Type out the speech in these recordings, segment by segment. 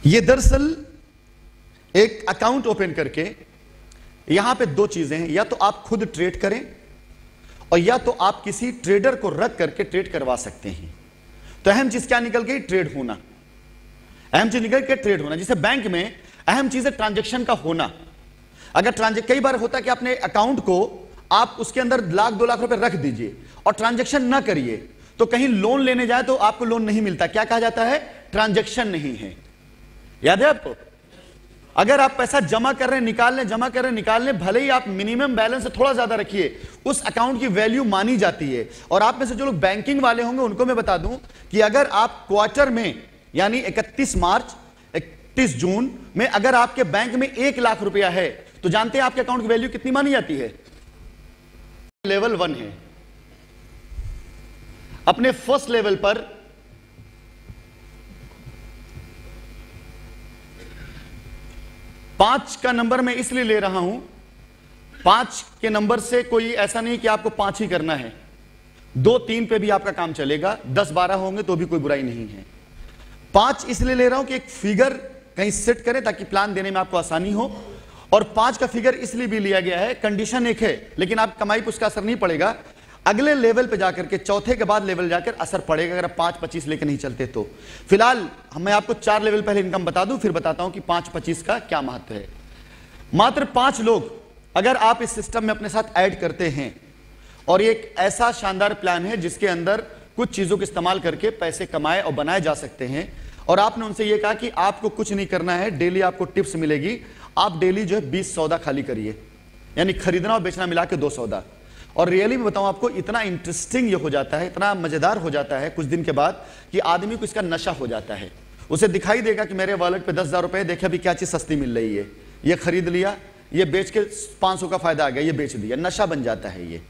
ये दरअसल एक अकाउंट ओपन करके यहां पे दो चीजें हैं, या तो आप खुद ट्रेड करें और या तो आप किसी ट्रेडर को रख करके ट्रेड करवा सकते हैं। तो अहम चीज क्या निकल गई? ट्रेड होना। अहम चीज निकल के ट्रेड होना। जैसे बैंक में अहम चीज है ट्रांजैक्शन का होना। अगर कई बार होता है कि अपने अकाउंट को आप उसके अंदर लाख 2 लाख रुपए रख दीजिए और ट्रांजैक्शन ना करिए, तो कहीं लोन लेने जाए तो आपको लोन नहीं मिलता। क्या कहा जाता है? ट्रांजैक्शन नहीं है। याद है आपको? अगर आप पैसा जमा कर रहे हैं, निकाल लें, जमा कर रहे हैं, निकाल लें, भले ही आप मिनिमम बैलेंस से थोड़ा ज्यादा रखिए, उस अकाउंट की वैल्यू मानी जाती है। और आप में से जो लोग बैंकिंग वाले होंगे उनको मैं बता दूं कि अगर आप क्वार्टर में यानी 31 मार्च 31 जून में अगर आपके बैंक में 1 लाख रुपया है, तो जानते हैं आपके अकाउंट की वैल्यू कितनी मानी जाती है? लेवल 1 है। अपने फर्स्ट लेवल पर पांच का नंबर मैं इसलिए ले रहा हूं, 5 के नंबर से कोई ऐसा नहीं कि आपको 5 ही करना है, 2 3 पे भी आपका काम चलेगा, 10 12 होंगे तो भी कोई बुराई नहीं है। 5 इसलिए ले रहा हूं कि एक फिगर कहीं सेट करें ताकि प्लान देने में आपको आसानी हो। और 5 का फिगर इसलिए भी लिया गया है, कंडीशन एक है, लेकिन आप कमाई पर उसका असर नहीं पड़ेगा। अगले लेवल पे जाकर के, चौथे के बाद लेवल जाकर असर पड़ेगा अगर आप 5-25 लेकर नहीं चलते तो। फिलहाल मैं आपको 4 लेवल पहले इनकम बता दूं, फिर बताता हूं कि 5-25 का क्या महत्व है। मात्र 5 लोग अगर आप इस सिस्टम में अपने साथ ऐड करते हैं, और एक ऐसा शानदार प्लान है जिसके अंदर कुछ चीजों का इस्तेमाल करके पैसे कमाए और बनाए जा सकते हैं। और आपने उनसे यह कहा कि आपको कुछ नहीं करना है, डेली आपको टिप्स मिलेगी। आप डेली जो है 20 सौदा खाली करिए, यानी खरीदना और बेचना मिला के 2 सौदा। और रियली में बताऊं आपको, इतना इंटरेस्टिंग ये हो जाता है, इतना मजेदार हो जाता है कुछ दिन के बाद कि आदमी को इसका नशा हो जाता है। उसे दिखाई देगा कि मेरे वॉलेट पे 10,000 रुपए, देखे अभी क्या चीज सस्ती मिल रही है, ये खरीद लिया, ये बेच के 500 का फायदा आ गया, ये बेच दिया। नशा बन जाता है ये।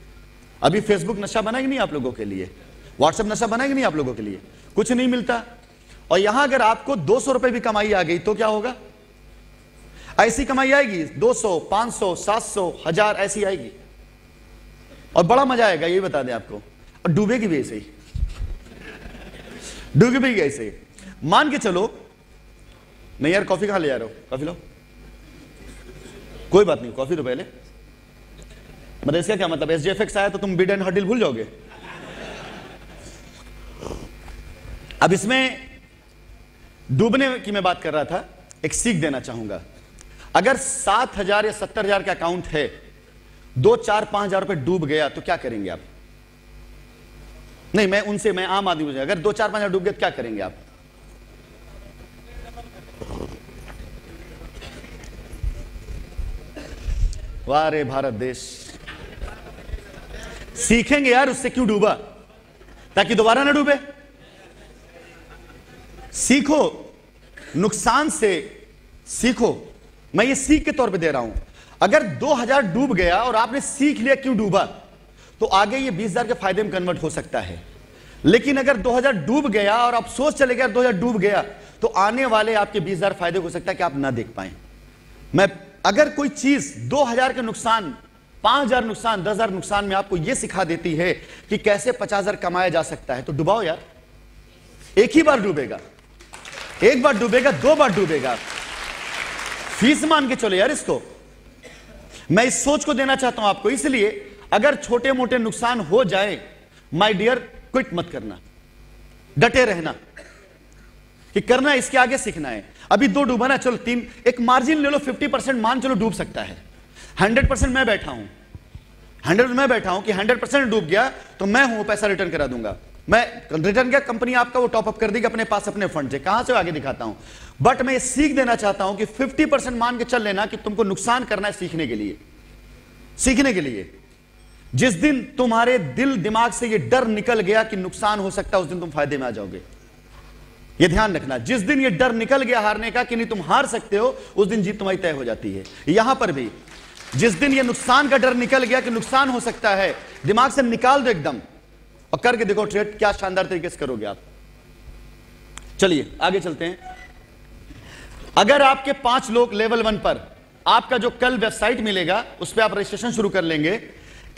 अभी फेसबुक नशा बना कि नहीं आप लोगों के लिए? व्हाट्सएप नशा बना कि नहीं आप लोगों के लिए? कुछ नहीं मिलता। और यहां अगर आपको 200 रुपए भी कमाई आ गई तो क्या होगा? ऐसी कमाई आएगी 200, 500, 700, 1000 ऐसी आएगी और बड़ा मजा आएगा, ये बता दें आपको। और डूबेगी भी ऐसे ही, डूबेगी ऐसे ही। मान के चलो, नहीं यार कॉफी कहां ले जा रहे हो? कॉफी लो। कोई बात नहीं, कॉफी तो पहले। मतलब इसका क्या मतलब? SGFX आया तो तुम बिड एंड हर्डिल भूल जाओगे? अब इसमें डूबने की मैं बात कर रहा था, एक सीख देना चाहूंगा। अगर 7,000 या 70,000 का अकाउंट है, 2, 4, 5,000 रुपए डूब गया तो क्या करेंगे आप? नहीं, मैं आम आदमी हूं, अगर 2, 4, 5,000 डूब गया तो क्या करेंगे आप? वाह रे भारत देश, सीखेंगे यार उससे क्यों डूबा, ताकि दोबारा ना डूबे। सीखो, नुकसान से सीखो। मैं ये सीख के तौर पे दे रहा हूं। अगर 2,000 डूब गया और आपने सीख लिया क्यों डूबा, तो आगे ये 20,000 के फायदे में कन्वर्ट हो सकता है। लेकिन अगर 2,000 डूब गया और आप सोच चले गए 2,000 डूब गया, तो आने वाले आपके 20,000 फायदे हो सकता है कि आप ना देख पाए। मैं अगर कोई चीज 2,000 के नुकसान, 5,000 नुकसान, 10,000 नुकसान में आपको यह सिखा देती है कि कैसे 50,000 कमाया जा सकता है, तो डुबाओ यार। एक ही बार डूबेगा, एक बार डूबेगा, 2 बार डूबेगा। फीस मान के चलो यार इसको। मैं इस सोच को देना चाहता हूं आपको। इसलिए अगर छोटे मोटे नुकसान हो जाए, माय डियर, क्विट मत करना, डटे रहना कि करना, इसके आगे सीखना है। अभी 2 डूबा ना, चलो 3, एक मार्जिन ले लो, 50% मान चलो डूब सकता है। 100% मैं बैठा हूं, 100% मैं बैठा हूं कि 100% डूब गया तो मैं हूं पैसा रिटर्न करा दूंगा। मैं रिटर्न क्या, कंपनी आपका वो टॉप अप कर देगी अपने पास, अपने फंड से, कहां से आगे दिखाता हूं। बट मैं ये सीख देना चाहता हूं कि 50% मान के चल लेना कि तुमको नुकसान करना है सीखने के लिए, सीखने के लिए। जिस दिन तुम्हारे दिल दिमाग से ये डर निकल गया कि नुकसान हो सकता है, उस दिन तुम फायदे में आ जाओगे। ये ध्यान रखना, जिस दिन ये डर निकल गया हारने का कि नहीं तुम हार सकते हो, उस दिन जीत तुम्हारी तय हो जाती है। यहां पर भी जिस दिन ये नुकसान का डर निकल गया कि नुकसान हो सकता है, दिमाग से निकाल दो एकदम और करके देखो ट्रेड, क्या शानदार तरीके से करोगे आप। चलिए आगे चलते हैं। अगर आपके 5 लोग लेवल 1 पर, आपका जो कल वेबसाइट मिलेगा उस पर आप रजिस्ट्रेशन शुरू कर लेंगे।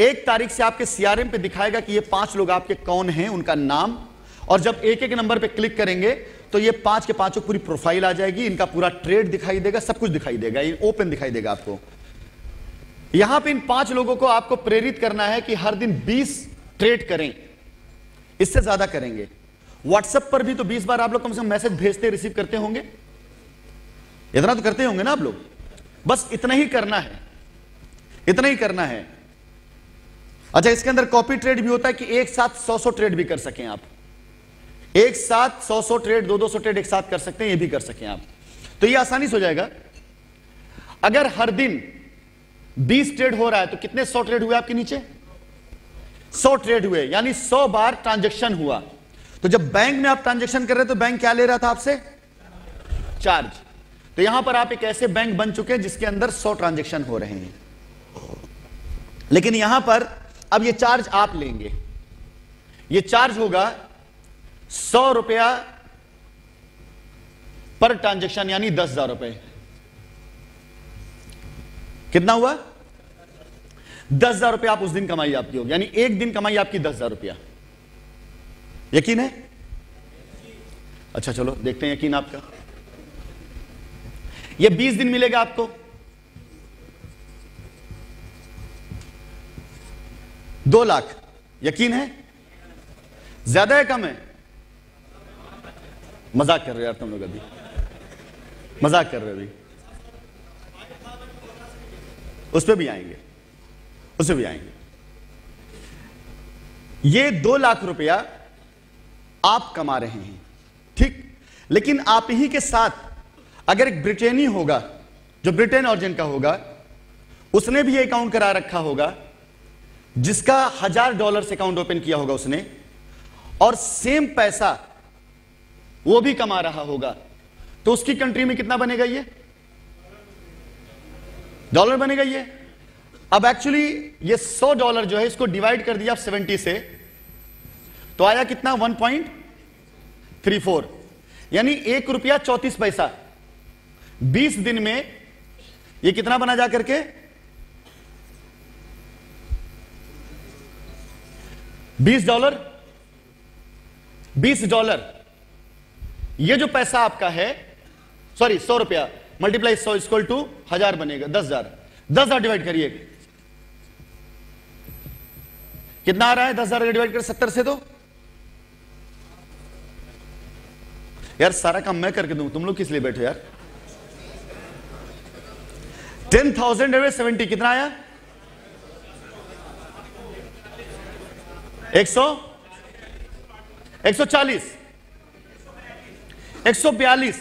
1 तारीख से आपके CRM पे दिखाएगा कि ये 5 लोग आपके कौन हैं, उनका नाम और जब एक एक नंबर पे क्लिक करेंगे तो ये 5 के 5 पूरी प्रोफाइल आ जाएगी, इनका पूरा ट्रेड दिखाई देगा, सब कुछ दिखाई देगा, ये ओपन दिखाई देगा आपको। यहां पे इन 5 लोगों को आपको प्रेरित करना है कि हर दिन 20 ट्रेड करें, इससे ज्यादा करेंगे। व्हाट्सएप पर भी तो 20 बार आप लोग कम से कम मैसेज भेजते रिसीव करते होंगे, इतना तो करते होंगे ना आप लोग। बस इतना ही करना है, इतना ही करना है। अच्छा, इसके अंदर कॉपी ट्रेड भी होता है कि एक साथ 100 ट्रेड भी कर सकें आप, एक साथ 100 ट्रेड 200 ट्रेड एक साथ कर सकते हैं, ये भी कर सकें आप। तो ये आसानी से हो जाएगा। अगर हर दिन 20 ट्रेड हो रहा है तो कितने 100 ट्रेड हुए आपके नीचे? 100 ट्रेड हुए, यानी 100 बार ट्रांजैक्शन हुआ। तो जब बैंक में आप ट्रांजैक्शन कर रहे तो बैंक क्या ले रहा था आपसे? चार्ज। तो यहां पर आप एक ऐसे बैंक बन चुके हैं जिसके अंदर 100 ट्रांजैक्शन हो रहे हैं, लेकिन यहां पर अब ये चार्ज आप लेंगे। ये चार्ज होगा 100 रुपया पर ट्रांजैक्शन, यानी 10,000 रुपए। कितना हुआ? 10,000 रुपया आप उस दिन कमाई आपकी होगी, यानी एक दिन कमाई आपकी 10,000 रुपया। यकीन है? अच्छा चलो देखते हैं यकीन आपका। ये 20 दिन मिलेगा आपको, 2 लाख। यकीन है? ज्यादा है कम है? मजाक कर रहे हो यार तुम लोग, अभी मजाक कर रहे हो अभी। उस पर भी आएंगे, उस पर भी आएंगे। ये 2 लाख रुपया आप कमा रहे हैं, ठीक। लेकिन आप ही के साथ अगर एक ब्रिटेनी होगा, जो ब्रिटेन ऑरिजिन का होगा, उसने भी ये अकाउंट करा रखा होगा, जिसका $1000 से अकाउंट ओपन किया होगा उसने, और सेम पैसा वो भी कमा रहा होगा, तो उसकी कंट्री में कितना बनेगा? ये डॉलर बनेगा ये। अब एक्चुअली ये $100 जो है, इसको डिवाइड कर दिया आप 70 से, तो आया कितना? 1.34, यानी 1 रुपया 34 पैसा। 20 दिन में ये कितना बना जा करके? 20 डॉलर। 20 डॉलर ये जो पैसा आपका है, सॉरी 100 रुपया मल्टीप्लाई 100 इक्वल टू 1000 बनेगा, 10,000। 10,000 डिवाइड करिए, कितना आ रहा है? 10,000 डिवाइड कर 70 से, तो यार सारा काम मैं करके दूं, तुम लोग किस लिए बैठे यार? 10,070 कितना आया? 140, 142।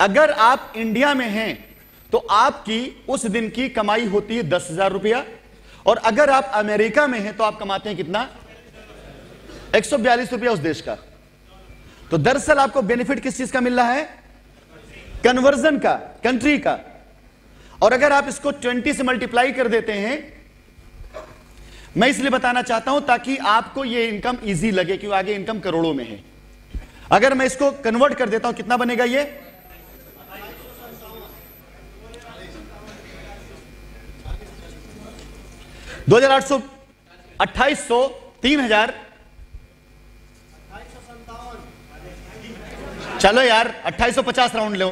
अगर आप इंडिया में हैं तो आपकी उस दिन की कमाई होती है 10,000 रुपया, और अगर आप अमेरिका में हैं तो आप कमाते हैं कितना? 142 रुपया उस देश का। तो दरअसल आपको बेनिफिट किस चीज का मिल रहा है? कन्वर्जन का, कंट्री का। और अगर आप इसको 20 से मल्टीप्लाई कर देते हैं, मैं इसलिए बताना चाहता हूं ताकि आपको यह इनकम इजी लगे, क्योंकि आगे इनकम करोड़ों में है। अगर मैं इसको कन्वर्ट कर देता हूं, कितना बनेगा ये? 2,800, 2,800, 3,000, चलो यार 2,850 राउंड लो,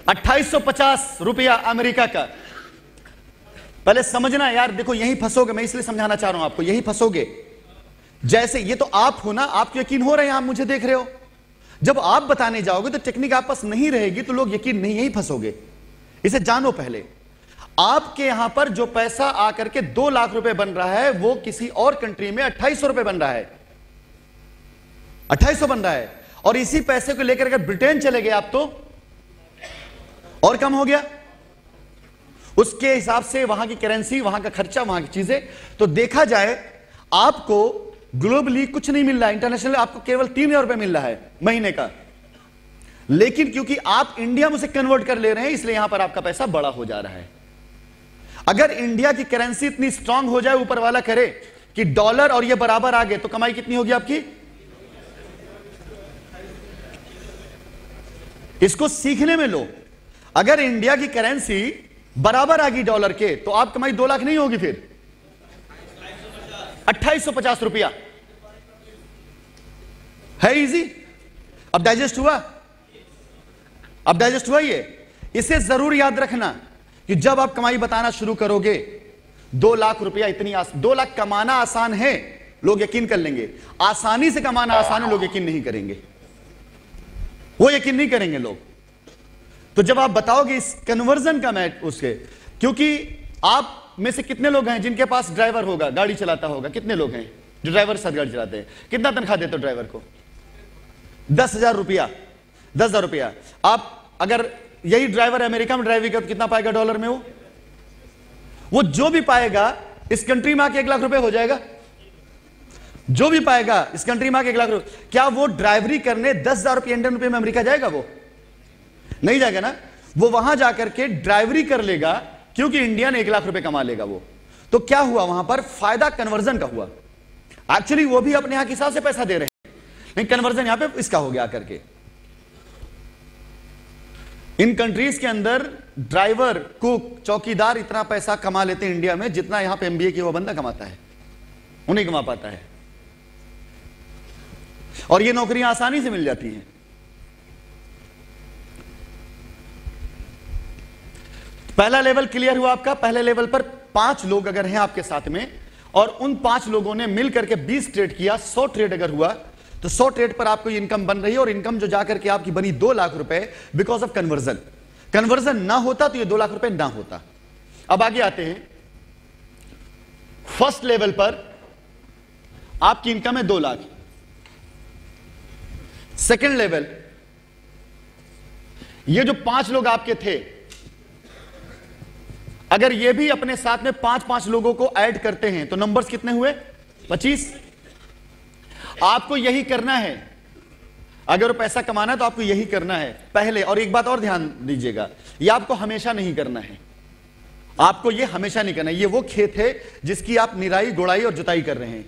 2,850 रुपया अमेरिका का। पहले समझना यार, देखो यहीं फंसोगे, मैं इसलिए समझाना चाह रहा हूं आपको, यहीं फंसोगे। जैसे ये तो आप हो ना, आपको यकीन हो रहा है, आप मुझे देख रहे हो। जब आप बताने जाओगे तो टेक्निक आप पास नहीं रहेगी, तो लोग यकीन नहीं, यहीं फंसोगे। इसे जानो पहले। आपके यहां पर जो पैसा आकर के 2 लाख रुपए बन रहा है, वो किसी और कंट्री में 2,800 रुपए बन रहा है, 2,800 बन रहा है। और इसी पैसे को लेकर अगर ब्रिटेन चले गए आप, तो और कम हो गया। उसके हिसाब से वहां की करेंसी, वहां का खर्चा, वहां की चीजें, तो देखा जाए आपको ग्लोबली कुछ नहीं मिल रहा है। इंटरनेशनल आपको केवल 3,000 रुपए मिल रहा है महीने का, लेकिन क्योंकि आप इंडिया में उसे कन्वर्ट कर ले रहे हैं, इसलिए यहां पर आपका पैसा बड़ा हो जा रहा है। अगर इंडिया की करेंसी इतनी स्ट्रांग हो जाए, ऊपर वाला करे कि डॉलर और ये बराबर आ गए, तो कमाई कितनी होगी आपकी? इसको सीखने में लो। अगर इंडिया की करेंसी बराबर आ गई डॉलर के, तो आप कमाई 2 लाख नहीं होगी, फिर 2,850 रुपया। है इजी? अब डाइजेस्ट हुआ? अब डाइजेस्ट हुआ ये? इसे जरूर याद रखना कि जब आप कमाई बताना शुरू करोगे, 2 लाख रुपया इतनी 2 लाख कमाना आसान है, लोग यकीन कर लेंगे। आसानी से कमाना आसान है, लोग यकीन नहीं करेंगे, वो यकीन नहीं करेंगे लोग। तो जब आप बताओगे इस कन्वर्जन का मैच उसके, क्योंकि आप में से कितने लोग हैं जिनके पास ड्राइवर होगा, गाड़ी चलाता होगा? कितने लोग हैं जो ड्राइवर के साथ गाड़ी चलाते हैं? कितना तनख्वाह देते हो ड्राइवर को? 10,000 रुपया। 10,000 रुपया। आप अगर यही ड्राइवर अमेरिका में ड्राइविंग कर, कितना पाएगा डॉलर में? वो जो भी पाएगा इस कंट्री में आके 1 लाख रुपए हो जाएगा। जो भी पाएगा इस कंट्री में आके 1 लाख रुपए। क्या वो ड्राइवरी करने 10,000 रुपये इंडियन रुपए में अमेरिका जाएगा? वो नहीं जाएगा ना। वो वहां जाकर के ड्राइवरी कर लेगा, क्योंकि इंडियन 1 लाख रुपए कमा लेगा वो। तो क्या हुआ वहां पर? फायदा कन्वर्जन का हुआ। एक्चुअली वो भी अपने यहां के हिसाब से पैसा दे रहे हैं, लेकिन कन्वर्जन यहां पे इसका हो गया करके। इन कंट्रीज के अंदर ड्राइवर, कुक, चौकीदार इतना पैसा कमा लेते हैं इंडिया में जितना यहां पे एमबीए किया हुआ बंदा कमाता है, वो नहीं कमा पाता है। और ये नौकरियां आसानी से मिल जाती हैं। पहला लेवल क्लियर हुआ आपका। पहले लेवल पर 5 लोग अगर हैं आपके साथ में, और उन 5 लोगों ने मिलकर के 20 ट्रेड किया, 100 ट्रेड अगर हुआ, तो 100 ट्रेड पर आपको इनकम बन रही है। और इनकम जो जाकर के आपकी बनी 2 लाख रुपए बिकॉज ऑफ कन्वर्जन। कन्वर्जन ना होता तो ये 2 लाख रुपए ना होता। अब आगे आते हैं। फर्स्ट लेवल पर आपकी इनकम है 2 लाख। सेकेंड लेवल, ये जो 5 लोग आपके थे, अगर ये भी अपने साथ में 5-5 लोगों को ऐड करते हैं तो नंबर्स कितने हुए? 25। आपको यही करना है। अगर पैसा कमाना है तो आपको यही करना है पहले। और एक बात और ध्यान दीजिएगा, ये आपको हमेशा नहीं करना है। आपको ये हमेशा नहीं करना है। ये वो खेत है जिसकी आप निराई, गुड़ाई और जुताई कर रहे हैं।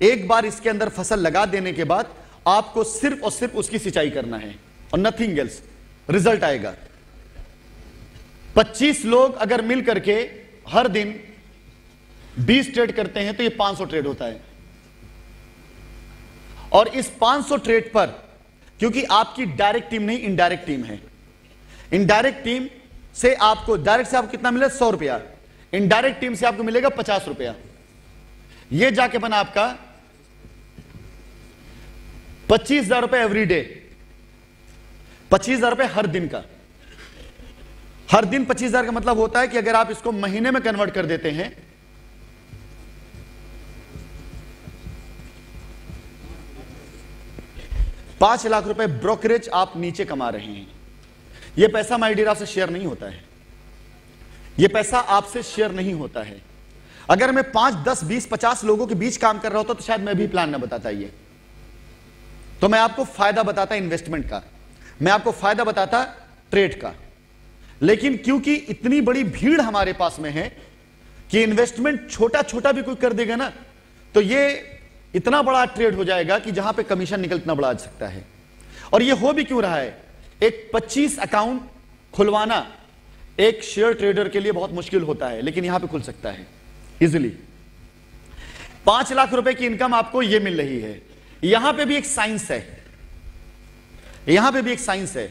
एक बार इसके अंदर फसल लगा देने के बाद आपको सिर्फ और सिर्फ उसकी सिंचाई करना है और नथिंग एल्स। रिजल्ट आएगा। 25 लोग अगर मिल करके हर दिन 20 ट्रेड करते हैं तो ये 500 ट्रेड होता है। और इस 500 ट्रेड पर, क्योंकि आपकी डायरेक्ट टीम नहीं इनडायरेक्ट टीम है, इनडायरेक्ट टीम से आपको, डायरेक्ट से आपको कितना मिले? 100 रुपया। इनडायरेक्ट टीम से आपको मिलेगा 50 रुपया। यह जाके बना आपका 25,000 रुपए एवरी डे। 25,000 रुपए हर दिन का। हर दिन 25,000 का मतलब होता है कि अगर आप इसको महीने में कन्वर्ट कर देते हैं, ₹5 लाख ब्रोकरेज आप नीचे कमा रहे हैं। यह पैसा माय डियर आपसे शेयर नहीं होता है। यह पैसा आपसे शेयर नहीं होता है। अगर मैं 5, 10, 20, 50 लोगों के बीच काम कर रहा होता तो शायद मैं भी प्लान ना बताता। ये तो मैं आपको फायदा बताता इन्वेस्टमेंट का, मैं आपको फायदा बताता ट्रेड का। लेकिन क्योंकि इतनी बड़ी भीड़ हमारे पास में है कि इन्वेस्टमेंट छोटा छोटा भी कोई कर देगा ना, तो ये इतना बड़ा ट्रेड हो जाएगा कि जहां पे कमीशन निकल इतना बड़ा आ सकता है। और ये हो भी क्यों रहा है? एक 25 अकाउंट खुलवाना एक शेयर ट्रेडर के लिए बहुत मुश्किल होता है, लेकिन यहां पे खुल सकता है इजीली। 5 लाख रुपए की इनकम आपको यह मिल रही है। यहां पे भी एक साइंस है, यहां पे भी एक साइंस है।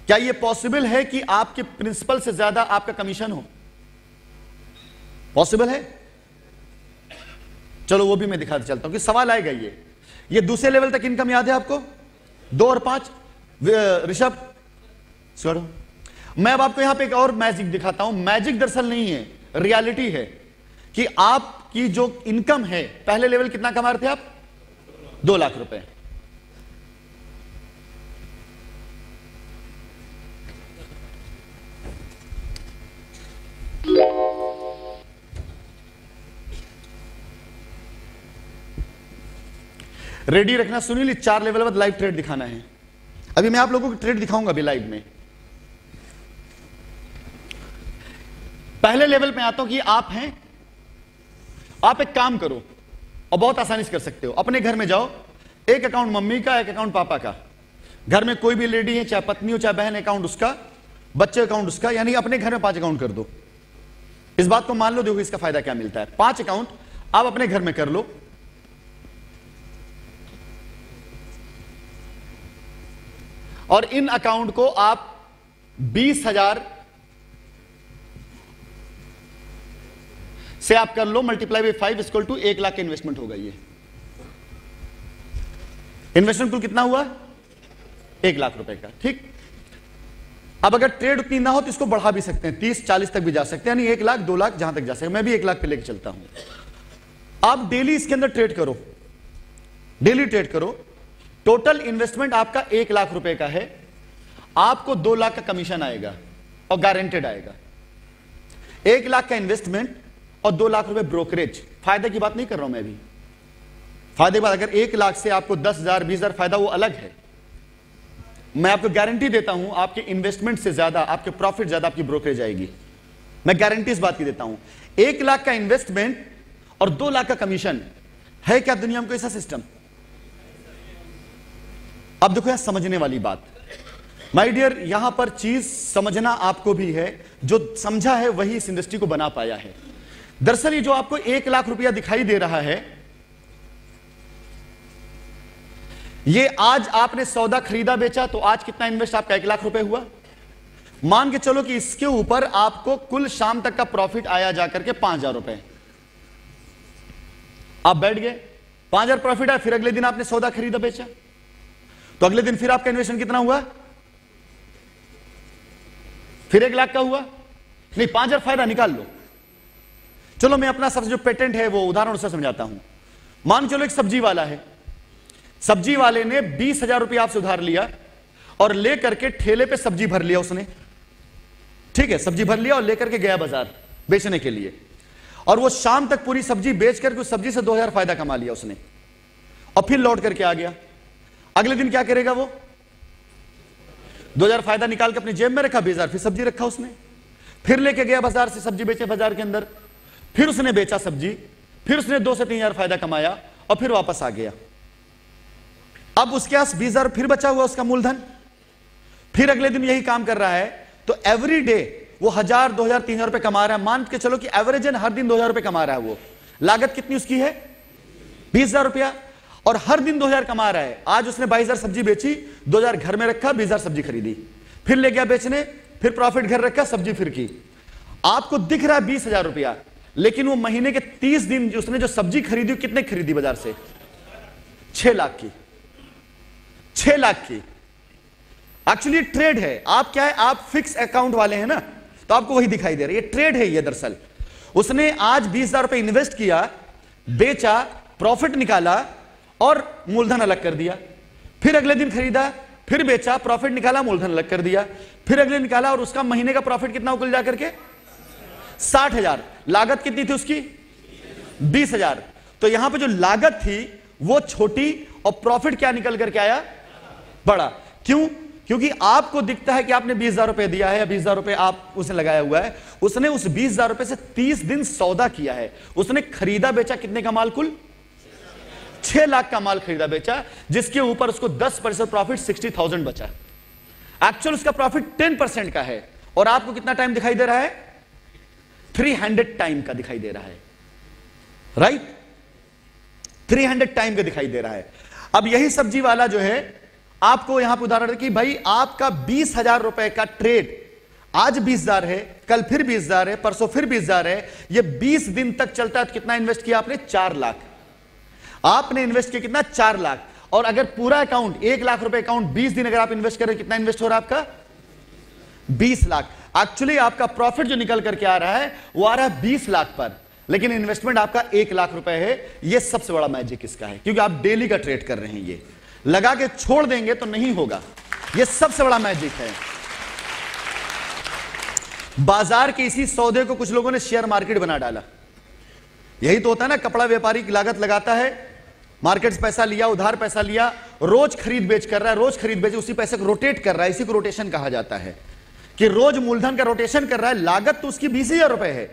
क्या यह पॉसिबल है कि आपके प्रिंसिपल से ज्यादा आपका कमीशन हो? पॉसिबल है? चलो वो भी मैं दिखाते चलता हूं कि सवाल आएगा। ये दूसरे लेवल तक इनकम याद है आपको? 2 और 5। ऋषभ छोड़ो, मैं अब आपको यहां पे एक और मैजिक दिखाता हूं। मैजिक दरअसल नहीं है, रियलिटी है कि आपकी जो इनकम है, पहले लेवल कितना कमा रहे थे आप? 2 लाख रुपए। रेडी रखना, सुनील। 4 लेवल बाद लाइव ट्रेड दिखाना है। अभी मैं आप लोगों को ट्रेड दिखाऊंगा अभी लाइव में। पहले लेवल पे आता हूं कि आप हैं, आप एक काम करो और बहुत आसानी से कर सकते हो। अपने घर में जाओ, एक अकाउंट मम्मी का, एक अकाउंट पापा का। घर में कोई भी लेडी है, चाहे पत्नी हो चाहे बहन, अकाउंट उसका, बच्चे अकाउंट उसका, यानी अपने घर में 5 अकाउंट कर दो। इस बात को मान लो, देखो इसका फायदा क्या मिलता है। 5 अकाउंट आप अपने घर में कर लो। और इन अकाउंट को आप 20,000 से आप कर लो, multiply by 5 equal to 1 lakh का इन्वेस्टमेंट होगा। ये इन्वेस्टमेंट कुल कितना हुआ? 1 लाख रुपए का। ठीक, अब अगर ट्रेड उतनी ना हो तो इसको बढ़ा भी सकते हैं, 30-40 तक भी जा सकते हैं, यानी 1 लाख 2 लाख जहां तक जा सके। मैं भी 1 लाख पे लेके चलता हूं। आप डेली इसके अंदर ट्रेड करो, डेली ट्रेड करो। टोटल इन्वेस्टमेंट आपका 1 लाख रुपए का है, आपको 2 लाख का कमीशन आएगा और गारंटेड आएगा। 1 लाख का इन्वेस्टमेंट और 2 लाख रुपए ब्रोकरेज। फायदे की बात नहीं कर रहा हूं मैं भी, फायदे की बात, अगर 1 लाख से आपको 10,000 20,000 फायदा वो अलग है। मैं आपको गारंटी देता हूं आपके इन्वेस्टमेंट से ज्यादा आपके प्रॉफिट ज्यादा आपकी ब्रोकरेज आएगी। मैं गारंटी इस बात की देता हूं। 1 लाख का इन्वेस्टमेंट और 2 लाख का कमीशन है क्या दुनिया में कोई ऐसा सिस्टम? अब देखो यहां समझने वाली बात, माय डियर, यहां पर चीज समझना आपको भी है, जो समझा है वही इस इंडस्ट्री को बना पाया है। दरअसल ये जो आपको 1 लाख रुपया दिखाई दे रहा है, ये आज आपने सौदा खरीदा बेचा तो आज कितना इन्वेस्ट आपका 1 लाख रुपए हुआ। मान के चलो कि इसके ऊपर आपको कुल शाम तक का प्रॉफिट आया जाकर के 5,000 रुपए। आप बैठ गए, 5,000 प्रॉफिट आया, फिर अगले दिन आपने सौदा खरीदा बेचा, तो अगले दिन फिर आपका इन्वेस्टमेंट कितना हुआ? फिर 1 लाख का हुआ। नहीं, 5,000 फायदा निकाल लो। चलो मैं अपना सबसे जो पेटेंट है वो उदाहरण से समझाता हूं। मान चलो एक सब्जी वाला है, सब्जी वाले ने 20,000 रुपया आपसे उधार लिया और लेकर के ठेले पे सब्जी भर लिया उसने। ठीक है, सब्जी भर लिया और लेकर के गया बाजार बेचने के लिए, और वो शाम तक पूरी सब्जी बेच करके उस सब्जी से 2,000 फायदा कमा लिया उसने, और फिर लौट करके आ गया। अगले दिन क्या करेगा वो? 2,000 फायदा निकाल के अपनी जेब में रखा, 20,000 फिर सब्जी रखा उसने, फिर लेके गया बाजार से सब्जी बेचे बाजार के अंदर, फिर उसने बेचा सब्जी, फिर उसने 2 से 3,000 फायदा कमाया और फिर वापस आ गया। अब उसके पास 20,000 फिर बचा हुआ उसका मूलधन, फिर अगले दिन यही काम कर रहा है, तो एवरी डे वो 1,000 2,000 3,000 रुपए कमा रहा है। मान के चलो कि एवरेजन हर दिन 2,000 रुपए कमा रहा है। वो लागत कितनी उसकी है? 20,000 रुपया, और हर दिन 2,000 कमा रहा है। आज उसने 22,000 सब्जी बेची, 2,000 घर में रखा, 20,000 सब्जी खरीदी, फिर ले गया बेचने, फिर प्रॉफिट घर रखा, सब्जी फिर की। आपको दिख रहा है 20,000 रुपया, लेकिन वो महीने के 30 दिन उसने जो सब्जी खरीदी कितने खरीदी बाजार से? 6 लाख की। 6 लाख की। एक्चुअली ट्रेड है। आप क्या है, आप फिक्स अकाउंट वाले हैं ना, तो आपको वही दिखाई दे रहा है। ये ट्रेड है। ये दरअसल उसने आज 20,000 रुपए इन्वेस्ट किया, बेचा, प्रॉफिट निकाला और मूलधन अलग कर दिया, फिर अगले दिन खरीदा, फिर बेचा, प्रॉफिट निकाला, मूलधन अलग कर दिया, फिर अगले निकाला, और उसका महीने का प्रॉफिट कितना कुल जाकर के? 60,000। लागत कितनी थी उसकी? 20,000। तो यहां पे जो लागत थी वो छोटी और प्रॉफिट क्या निकल करके आया? बड़ा। क्यों? क्योंकि आपको दिखता है कि आपने 20,000 रुपए दिया है या 20,000 रुपए आप उसने लगाया हुआ है। उसने उस 20,000 रुपए से 30 दिन सौदा किया है। उसने खरीदा बेचा कितने का माल? कुल 6 लाख का माल खरीदा बेचा, जिसके ऊपर उसको 10% प्रॉफिट 60,000 बचा। एक्चुअल उसका प्रॉफिट 10% का है, और आपको कितना टाइम दिखाई दे रहा है? 300 टाइम का दिखाई दे रहा है। राइट, 300 टाइम का दिखाई दे रहा है। अब यही सब्जी वाला जो है आपको यहां पर उदाहरण कि भाई आपका 20,000 रुपए का ट्रेड आज 20,000 है, कल फिर 20,000 है, परसों फिर 20,000 है, ये 20 दिन तक चलता है। तो कितना इन्वेस्ट किया आपने? 4 लाख। आपने इन्वेस्ट किया कितना? 4 लाख। और अगर पूरा अकाउंट 1 लाख रुपए अकाउंट 20 दिन अगर आप इन्वेस्ट करें, कितना इन्वेस्ट हो रहा है आपका? 20 लाख। एक्चुअली आपका प्रॉफिट जो निकल करके आ रहा है वो आ रहा है 20 लाख पर, लेकिन इन्वेस्टमेंट आपका 1 लाख रुपए है। ये सबसे बड़ा मैजिक इसका है, क्योंकि आप डेली का ट्रेड कर रहे हैं। ये लगा के छोड़ देंगे तो नहीं होगा। ये सबसे बड़ा मैजिक है। बाजार के इसी सौदे को कुछ लोगों ने शेयर मार्केट बना डाला। यही तो होता है ना, कपड़ा व्यापारी की लागत लगाता है, मार्केट से पैसा लिया, उधार पैसा लिया, रोज खरीद बेच कर रहा है, रोज खरीद बेच, उसी पैसे को रोटेट कर रहा है। इसी को रोटेशन कहा जाता है कि रोज मूलधन का रोटेशन कर रहा है। लागत तो उसकी 20,000 रुपए है,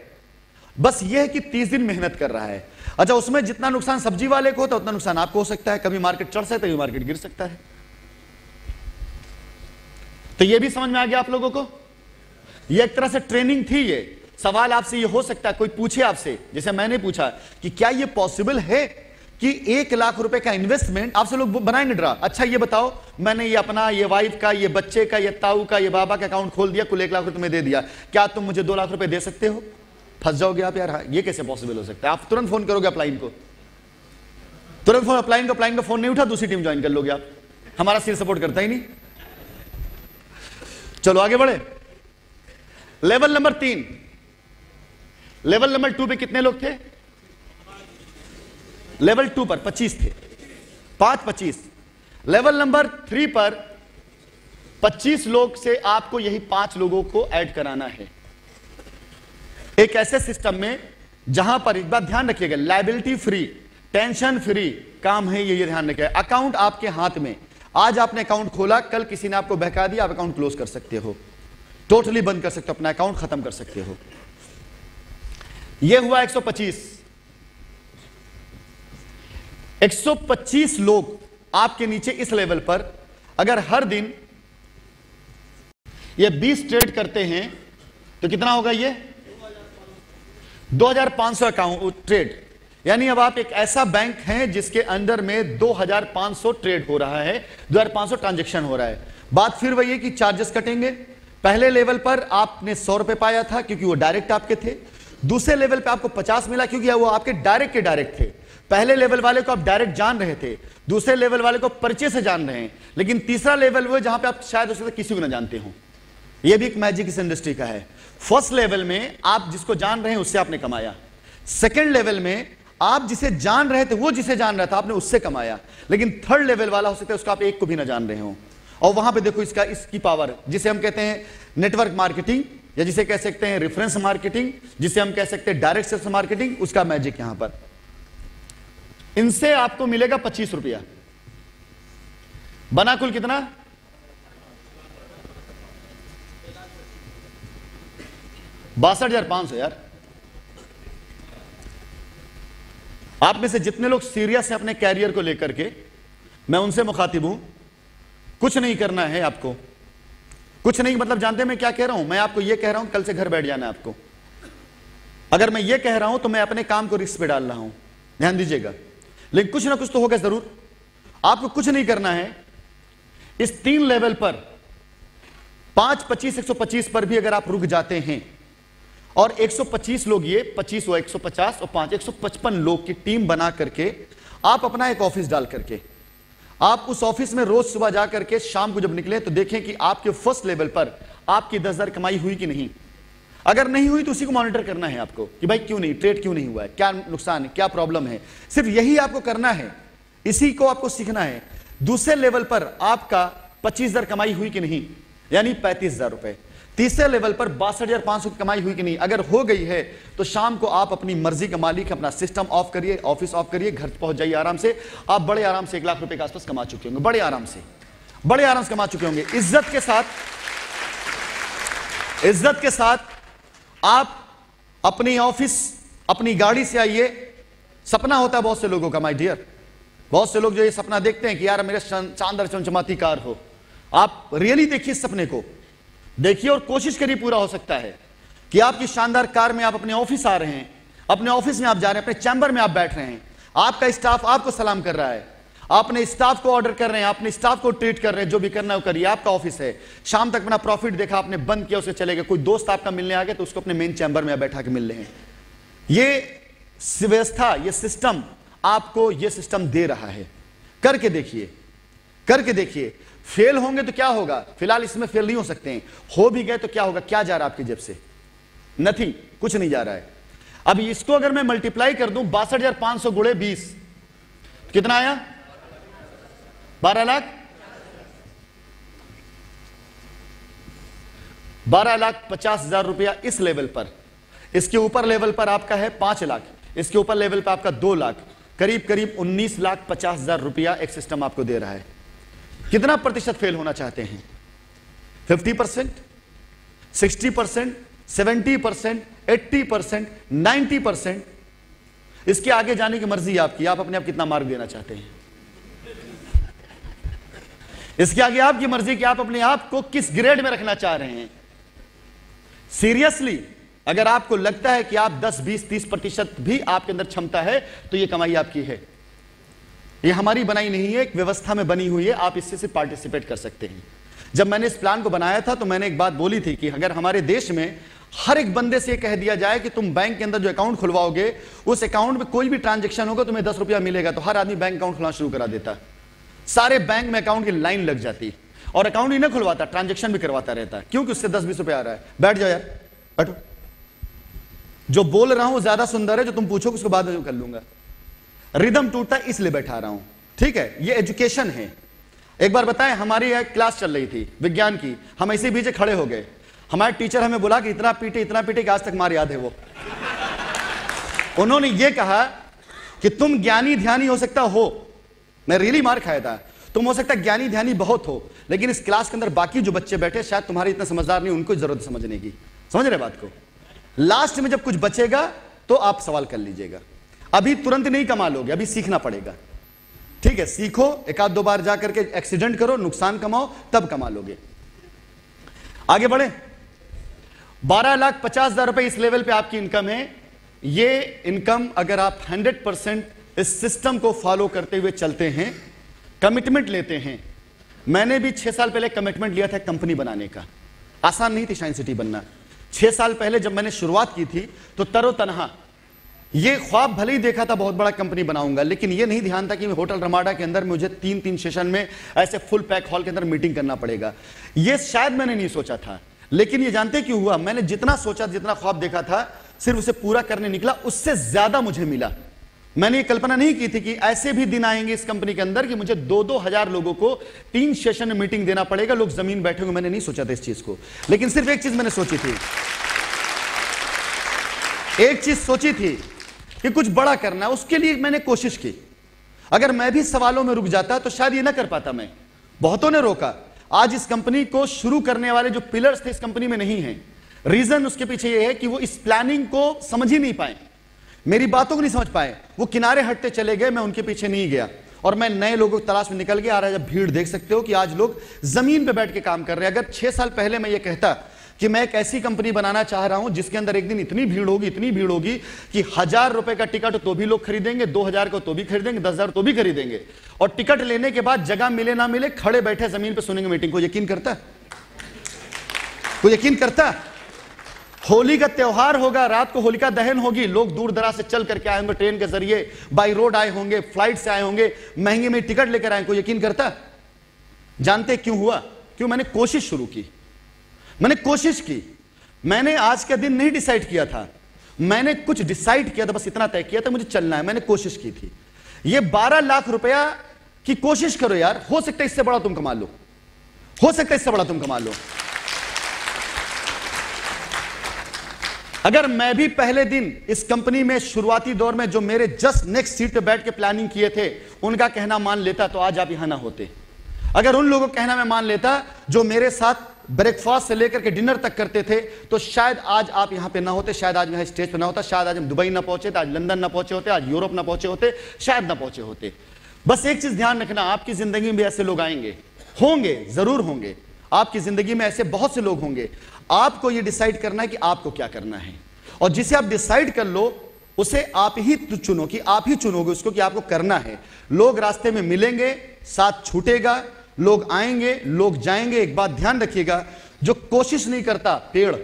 बस यह है कि 30 दिन मेहनत कर रहा है। अच्छा, उसमें जितना नुकसान सब्जी वाले को होता है उतना नुकसान आपको हो सकता है। कभी मार्केट चढ़ सकता है, कभी मार्केट गिर सकता है। तो यह भी समझ में आ गया आप लोगों को? यह एक तरह से ट्रेनिंग थी। ये सवाल आपसे ये हो सकता है, कोई पूछे आपसे, जैसे मैंने पूछा कि क्या यह पॉसिबल है कि 1 लाख रुपए का इन्वेस्टमेंट आपसे लोग बनाएंगे ड्रा। अच्छा ये बताओ, मैंने ये अपना, ये वाइफ का, ये बच्चे का, ये ताऊ का, ये बाबा का अकाउंट खोल दिया, कुल 1 लाख रुपए तुम्हें दे दिया, क्या तुम मुझे 2 लाख रुपए दे सकते हो? फंस जाओगे आप यार। हाँ, ये कैसे पॉसिबल हो सकता है? आप तुरंत फोन करोगे अपलाइन को, तुरंत फोन अपलाइन को, अपलाइन का फोन नहीं उठा, दूसरी टीम ज्वाइन कर लोगे आप। हमारा सील सपोर्ट करता ही नहीं। चलो आगे बढ़े। लेवल नंबर 3, लेवल नंबर 2 पे कितने लोग थे? लेवल 2 पर 25 थे, 5-25। लेवल नंबर 3 पर 25 लोग से आपको यही 5 लोगों को ऐड कराना है एक ऐसे सिस्टम में जहां पर, एक बात ध्यान रखिएगा, लायबिलिटी फ्री, टेंशन फ्री काम है ये ध्यान रखिएगा। अकाउंट आपके हाथ में, आज आपने अकाउंट खोला, कल किसी ने आपको बहका दिया, आप अकाउंट क्लोज कर सकते हो, टोटली बंद कर सकते हो, अपना अकाउंट खत्म कर सकते हो। यह हुआ 125। 125 लोग आपके नीचे इस लेवल पर अगर हर दिन ये 20 ट्रेड करते हैं तो कितना होगा? ये 2500 अकाउंट ट्रेड। यानी अब आप एक ऐसा बैंक हैं जिसके अंदर में 2500 ट्रेड हो रहा है, 2500 ट्रांजैक्शन हो रहा है। बात फिर वही है कि चार्जेस कटेंगे। पहले लेवल पर आपने 100 रुपए पाया था क्योंकि वो डायरेक्ट आपके थे। दूसरे लेवल पे आपको 50 मिला क्योंकि वो आपके डायरेक्ट के डायरेक्ट थे। पहले लेवल वाले को आप डायरेक्ट जान रहे थे, दूसरे लेवल वाले को परिचय से जान रहे हैं, लेकिन तीसरा लेवल वो जहां पे आप शायद उससे किसी को ना जानते हो। यह भी एक मैजिक इस इंडस्ट्री का है। फर्स्ट लेवल में आप जिसको जान रहे हैं उससे आपने कमाया, सेकेंड लेवल में आप जिसे जान रहे थे वो जिसे जान रहा था आपने उससे कमाया, लेकिन थर्ड लेवल वाला हो सकता है उसका आप एक को भी ना जान रहे हो। और वहां पे देखो इसकी पावर, जिसे हम कहते हैं नेटवर्क मार्केटिंग, या जिसे कह सकते हैं रेफरेंस मार्केटिंग, जिसे हम कह सकते हैं डायरेक्ट सेल्स मार्केटिंग, उसका मैजिक यहां पर। इनसे आपको मिलेगा 25 रुपया। बना कुल कितना? 62,500 यार। आप में से जितने लोग सीरियस हैं अपने कैरियर को लेकर के, मैं उनसे मुखातिब हूं। कुछ नहीं करना है आपको, कुछ नहीं मतलब जानते हैं मैं क्या कह रहा हूं? मैं आपको यह कह रहा हूं कल से घर बैठ जाना है आपको। अगर मैं ये कह रहा हूं तो मैं अपने काम को रिस्क पे डाल रहा हूं, ध्यान दीजिएगा। लेकिन कुछ ना कुछ तो होगा जरूर। आपको कुछ नहीं करना है। इस 3 लेवल पर 5, 25, 125 पर भी अगर आप रुक जाते हैं और 125 लोग, ये 25 हुआ, 150 और 5, 155 लोग की टीम बना करके आप अपना एक ऑफिस डाल करके आप उस ऑफिस में रोज सुबह जा करके शाम को जब निकले तो देखें कि आपके फर्स्ट लेवल पर आपकी 10,000 कमाई हुई कि नहीं। अगर नहीं हुई तो उसी को मॉनिटर करना है आपको कि भाई क्यों नहीं, ट्रेड क्यों नहीं हुआ है, क्या नुकसान है, क्या प्रॉब्लम है। सिर्फ यही आपको करना है, इसी को आपको सीखना है। दूसरे लेवल पर आपका 25,000 कमाई हुई कि नहीं, यानी 35,000 रुपए। तीसरे लेवल पर 62,500 की कमाई हुई कि नहीं। अगर हो गई है तो शाम को आप अपनी मर्जी का मालिक, अपना सिस्टम ऑफ करिए, ऑफिस ऑफ करिए, घर पहुंच जाइए आराम से। आप बड़े आराम से 1 लाख रुपए के आसपास कमा चुके होंगे, बड़े आराम से, बड़े आराम से कमा चुके होंगे। इज्जत के साथ, इज्जत के साथ आप अपनी ऑफिस, अपनी गाड़ी से आइए। सपना होता है बहुत से लोगों का माय डियर, बहुत से लोग जो ये सपना देखते हैं कि यार मेरे शानदार चमचमाती कार हो। आप रियली देखिए इस सपने को, देखिए और कोशिश करिए पूरा हो सकता है कि आपकी शानदार कार में आप अपने ऑफिस आ रहे हैं, अपने ऑफिस में आप जा रहे हैं, अपने चैम्बर में आप बैठ रहे हैं, आपका स्टाफ आपको सलाम कर रहा है, आपने स्टाफ को ऑर्डर कर रहे हैं, आपने स्टाफ को ट्रीट कर रहे हैं, जो भी करना है वो करिए, आपका ऑफिस है। शाम तक अपना प्रॉफिट देखा, आपने बंद किया, उसे चले गए। कोई दोस्त आपका मिलने आ गया तो उसको अपने मेन चैम्बर में बैठा के मिल रहे हैं। ये व्यवस्था, ये सिस्टम आपको ये सिस्टम दे रहा है। करके देखिए, करके देखिए। फेल होंगे तो क्या होगा? फिलहाल इसमें फेल नहीं हो सकते हैं। हो भी गए तो क्या होगा? क्या जा रहा है आपकी जेब से? नथिंग, कुछ नहीं जा रहा है। अब इसको अगर मैं मल्टीप्लाई कर दूं 62,500 गुणे 20, कितना आया? 12 लाख। 12,50,000 रुपया इस लेवल पर। इसके ऊपर लेवल पर आपका है 5 लाख, इसके ऊपर लेवल पर आपका 2 लाख, करीब करीब 19,50,000 रुपया एक सिस्टम आपको दे रहा है। कितना प्रतिशत फेल होना चाहते हैं? 50%, 60%, 70%, 80%, 90%? इसके आगे जाने की मर्जी आपकी, आप अपने आप कितना मार्क देना चाहते हैं। इसके आगे आपकी मर्जी कि आप अपने आप को किस ग्रेड में रखना चाह रहे हैं। सीरियसली अगर आपको लगता है कि आप 10, 20, 30% भी आपके अंदर क्षमता है तो यह कमाई आपकी है। ये हमारी बनाई नहीं है, एक व्यवस्था में बनी हुई है, आप इससे से पार्टिसिपेट कर सकते हैं। जब मैंने इस प्लान को बनाया था तो मैंने एक बात बोली थी कि अगर हमारे देश में हर एक बंदे से कह दिया जाए कि तुम बैंक के अंदर जो अकाउंट खुलवाओगे उस अकाउंट में कोई भी ट्रांजैक्शन होगा तुम्हें 10 रुपया मिलेगा, तो हर आदमी बैंक अकाउंट खुलवाना शुरू करा देता। सारे बैंक में अकाउंट की लाइन लग जाती और अकाउंट ही ना खुलवाता, ट्रांजैक्शन भी करवाता रहता, क्योंकि उससे 10-20 रुपया आ रहा है। बैठ जाओ यार, बैठो। जो बोल रहा हूं वो ज्यादा सुंदर है, जो तुम पूछोगे उसको बाद में कर लूंगा। रिदम टूटता है इसलिए बैठा रहा हूं, ठीक है। ये एजुकेशन है। एक बार बताएं, हमारी एक क्लास चल रही थी विज्ञान की, हम ऐसे पीछे खड़े हो गए, हमारे टीचर हमें बोला कि इतना पीटे कि आज तक मार याद है वो। उन्होंने ये कहा कि तुम ज्ञानी ध्यानी हो सकता हो, मैं रियली मार खाया था, तुम हो सकता है ज्ञानी ध्यानी बहुत हो, लेकिन इस क्लास के अंदर बाकी जो बच्चे बैठे शायद तुम्हारे इतना समझदार नहीं, उनको जरूरत समझने की। समझ रहे बात को? लास्ट में जब कुछ बचेगा तो आप सवाल कर लीजिएगा। अभी तुरंत नहीं कमा लोगे, अभी सीखना पड़ेगा, ठीक है। सीखो, एक आध 2 बार जाकर के एक्सीडेंट करो, नुकसान कमाओ, तब कमा लोगे। आगे बढ़े। 12,50,000 रुपए इस लेवल पे आपकी इनकम है। ये इनकम अगर आप 100% इस सिस्टम को फॉलो करते हुए चलते हैं, कमिटमेंट लेते हैं। मैंने भी 6 साल पहले कमिटमेंट लिया था कंपनी बनाने का। आसान नहीं थी शाइन सिटी बनना। 6 साल पहले जब मैंने शुरुआत की थी तो तरोतनहा ये ख्वाब भले ही देखा था बहुत बड़ा कंपनी बनाऊंगा, लेकिन ये नहीं ध्यान था कि मैं होटल रमाडा के अंदर मुझे 3-3 सेशन में ऐसे फुल पैक हॉल के अंदर मीटिंग करना पड़ेगा। ये शायद मैंने नहीं सोचा था, लेकिन ये जानते क्यों हुआ? मैंने जितना सोचा, जितना ख्वाब देखा था, सिर्फ उसे पूरा करने निकला, उससे ज्यादा मुझे मिला। मैंने ये कल्पना नहीं की थी कि ऐसे भी दिन आएंगे इस कंपनी के अंदर कि मुझे 2-2 हजार लोगों को 3 सेशन में मीटिंग देना पड़ेगा, लोग जमीन बैठे होंगे। मैंने नहीं सोचा था इस चीज को, लेकिन सिर्फ एक चीज मैंने सोची थी, एक चीज सोची थी कि कुछ बड़ा करना है, उसके लिए मैंने कोशिश की। अगर मैं भी सवालों में रुक जाता तो शायद ये ना कर पाता मैं। बहुतों ने रोका। आज इस कंपनी को शुरू करने वाले जो पिलर्स थे इस कंपनी में नहीं है। रीजन उसके पीछे ये है कि वो इस प्लानिंग को समझ ही नहीं पाए, मेरी बातों को नहीं समझ पाए, वो किनारे हटते चले गए, मैं उनके पीछे नहीं गया और मैं नए लोगों की तलाश में निकल गया। और जब भीड़ देख सकते हो कि आज लोग जमीन पे बैठ के काम कर रहे हैं। अगर 6 साल पहले मैं ये कहता कि मैं एक ऐसी कंपनी बनाना चाह रहा हूं जिसके अंदर एक दिन इतनी भीड़ होगी कि 1000 रुपए का टिकट तो भी लोग खरीदेंगे, 2000 को तो भी खरीदेंगे, 10,000 तो भी खरीदेंगे, और टिकट लेने के बाद जगह मिले ना मिले खड़े बैठे जमीन पे सुनेंगे मीटिंग, को यकीन करता? कोई यकीन करता? होली का त्योहार होगा, रात को होलिका दहन होगी, लोग दूर दराज से चल करके आए होंगे, ट्रेन के जरिए, बाई रोड आए होंगे, फ्लाइट से आए होंगे, महंगे में टिकट लेकर आए। कोई यकीन करता? जानते क्यों हुआ? क्यों? मैंने कोशिश शुरू की, मैंने कोशिश की। मैंने आज का दिन नहीं डिसाइड किया था, मैंने कुछ डिसाइड किया था, बस इतना तय किया था मुझे चलना है, मैंने कोशिश की थी। ये 12 लाख रुपया की कोशिश करो यार, हो सकता है इससे बड़ा तुम कमा लो, हो सकता है इससे बड़ा तुम कमा लो। अगर मैं भी पहले दिन इस कंपनी में शुरुआती दौर में जो मेरे जस्ट नेक्स्ट सीट पे बैठ के प्लानिंग किए थे उनका कहना मान लेता तो आज आप यहां ना होते। अगर उन लोगों का कहना मैं मान लेता जो मेरे साथ ब्रेकफास्ट से लेकर के डिनर तक करते थे तो शायद आज आप यहां पे ना होते, शायद आज मैं स्टेज पे ना होता, शायद आज हम दुबई ना पहुंचे थे, आज लंदन ना पहुंचे होते, आज यूरोप ना पहुंचे होते, शायद ना पहुंचे होते। बस एक चीज ध्यान रखना, आपकी जिंदगी में ऐसे लोग आएंगे, होंगे, जरूर होंगे। आपकी जिंदगी में ऐसे बहुत से लोग होंगे। आपको यह डिसाइड करना है कि आपको क्या करना है, और जिसे आप डिसाइड कर लो उसे आप ही चुनो, कि आप ही चुनोगे उसको कि आपको करना है। लोग रास्ते में मिलेंगे, साथ छूटेगा, लोग आएंगे, लोग जाएंगे। एक बात ध्यान रखिएगा, जो कोशिश नहीं करता, पेड़,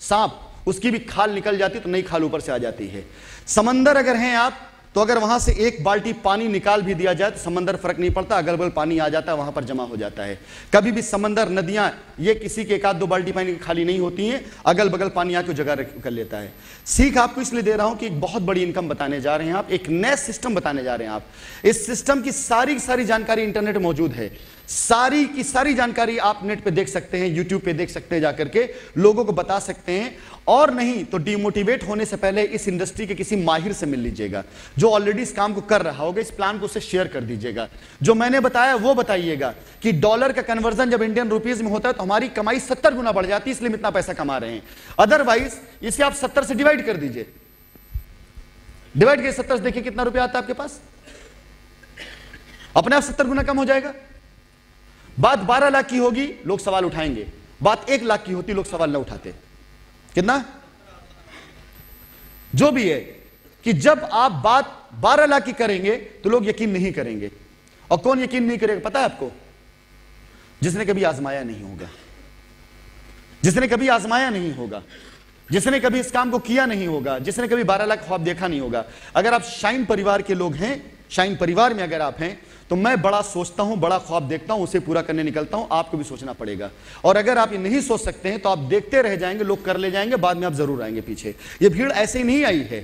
सांप, उसकी भी खाल निकल जाती तो नई खाल ऊपर से आ जाती है। समंदर अगर हैं आप तो अगर वहां से एक बाल्टी पानी निकाल भी दिया जाए तो समंदर फर्क नहीं पड़ता, अगल बगल पानी आ जाता है, वहां पर जमा हो जाता है। कभी भी समंदर, नदियां, ये किसी के 1-2 बाल्टी पानी खाली नहीं होती हैं, अगल बगल पानी आके जगह कर लेता है। सीख आपको इसलिए दे रहा हूं कि एक बहुत बड़ी इनकम बताने जा रहे हैं आप, एक नया सिस्टम बताने जा रहे हैं आप। इस सिस्टम की सारी जानकारी इंटरनेट में मौजूद है, सारी की सारी जानकारी आप नेट पे देख सकते हैं, यूट्यूब पे देख सकते हैं, जाकर के लोगों को बता सकते हैं। और नहीं तो डिमोटिवेट होने से पहले इस इंडस्ट्री के किसी माहिर से मिल लीजिएगा जो ऑलरेडी इस काम को कर रहा होगा, इस प्लान को उससे शेयर कर दीजिएगा। जो मैंने बताया वो बताइएगा कि डॉलर का कन्वर्जन जब इंडियन रुपीज में होता है तो हमारी कमाई 70 गुना बढ़ जाती है, इसलिए हम इतना पैसा कमा रहे हैं। अदरवाइज इसे आप 70 से डिवाइड कर दीजिए, डिवाइड करके 70 से देखिए कितना रुपया आता है आपके पास, अपने आप 70 गुना कम हो जाएगा। बात 12 लाख की होगी, लोग सवाल उठाएंगे। बात 1 लाख की होती, लोग सवाल ना उठाते। कितना जो भी है कि जब आप बात 12 लाख की करेंगे तो लोग यकीन नहीं करेंगे। और कौन यकीन नहीं करेगा पता है आपको? जिसने कभी आजमाया नहीं होगा, जिसने कभी आजमाया नहीं होगा, जिसने कभी इस काम को किया नहीं होगा, जिसने कभी 12 लाख ख्वाब देखा नहीं होगा। अगर आप शाइन परिवार के लोग हैं, शाइन परिवार में अगर आप हैं, तो मैं बड़ा सोचता हूं, बड़ा ख्वाब देखता हूं, उसे पूरा करने निकलता हूं। आपको भी सोचना पड़ेगा। और अगर आप ये नहीं सोच सकते हैं तो आप देखते रह जाएंगे, लोग कर ले जाएंगे, बाद में आप जरूर आएंगे पीछे। ये भीड़ ऐसे ही नहीं आई है।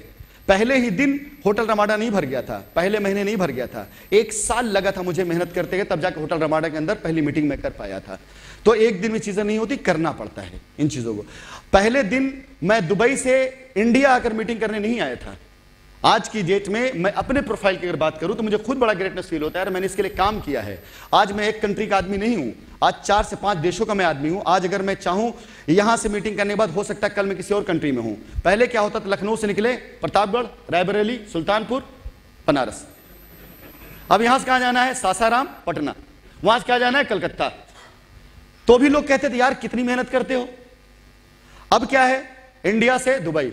पहले ही दिन होटल रमाडा नहीं भर गया था, पहले महीने नहीं भर गया था, 1 साल लगा था मुझे मेहनत करते हुए, तब जाकर होटल रमाडा के अंदर पहली मीटिंग में कर पाया था। तो एक दिन में चीजें नहीं होती, करना पड़ता है इन चीजों को। पहले दिन मैं दुबई से इंडिया आकर मीटिंग करने नहीं आया था। आज की डेट में मैं अपने प्रोफाइल की अगर बात करूं तो मुझे खुद बड़ा ग्रेटनेस फील होता है, मैंने इसके लिए काम किया है। आज मैं एक कंट्री का आदमी नहीं हूं, आज 4 से 5 देशों का मैं आदमी हूं। आज अगर मैं चाहूं यहां से मीटिंग करने के बाद हो सकता है कल मैं किसी और कंट्री में हूं। पहले क्या होता था, लखनऊ से निकले प्रतापगढ़, रायबरेली, सुल्तानपुर, बनारस। अब यहां से कहां जाना है, सासाराम, पटना, वहां से क्या जाना है, कलकत्ता। तो भी लोग कहते थे यार कितनी मेहनत करते हो। अब क्या है, इंडिया से दुबई,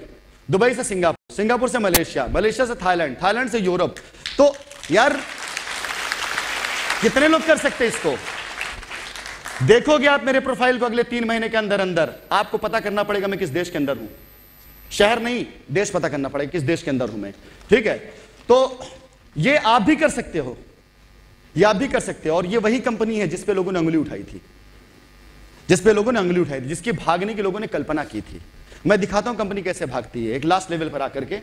दुबई से सिंगापुर, सिंगापुर से मलेशिया, मलेशिया से थाईलैंड, थाईलैंड से यूरोप। तो यार कितने लोग कर सकते हैं इसको? देखोगे आप मेरे प्रोफाइल को अगले 3 महीने के अंदर अंदर, आपको पता करना पड़ेगा मैं किस देश के अंदर हूं। शहर नहीं, देश पता करना पड़ेगा किस देश के अंदर हूं मैं। ठीक है, तो ये आप भी कर सकते हो, ये आप भी कर सकते हो। और ये वही कंपनी है जिस पे लोगों ने अंगुली उठाई थी, जिस पे लोगों ने अंगुली उठाई थी, जिसकी भागने की लोगों ने कल्पना की थी। मैं दिखाता हूं कंपनी कैसे भागती है, एक लास्ट लेवल पर आकर के।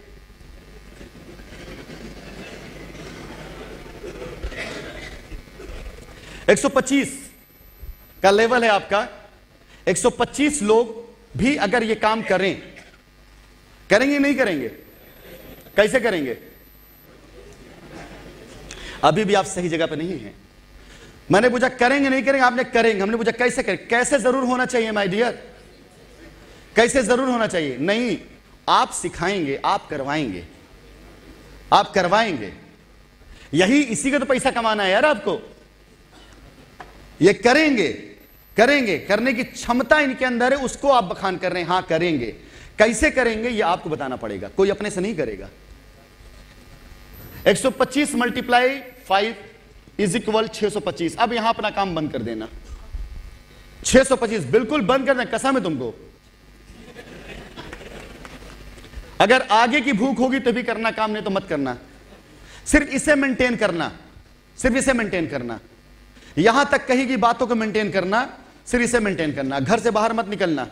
$125 का लेवल है आपका। 125 लोग भी अगर ये काम करें, करेंगे नहीं करेंगे? कैसे करेंगे? अभी भी आप सही जगह पे नहीं हैं। मैंने पूछा करेंगे नहीं करेंगे, आपने करेंगे। हमने पूछा कैसे करें? कैसे जरूर होना चाहिए माय डियर, कैसे जरूर होना चाहिए? नहीं, आप सिखाएंगे, आप करवाएंगे, आप करवाएंगे। यही इसी का तो पैसा कमाना है यार आपको। ये करेंगे, करेंगे, करने की क्षमता इनके अंदर है, उसको आप बखान कर रहे हैं। हां करेंगे, कैसे करेंगे ये आपको बताना पड़ेगा, कोई अपने से नहीं करेगा। 125 × 5 = 625। अब यहां अपना काम बंद कर देना। 625 बिल्कुल बंद कर देना, कसम है तुमको। अगर आगे की भूख होगी तभी करना काम, नहीं तो मत करना। सिर्फ इसे मेंटेन करना, सिर्फ इसे मेंटेन करना। यहां तक कही की बातों को मेंटेन करना, सिर्फ इसे मेंटेन करना। घर से बाहर मत निकलना,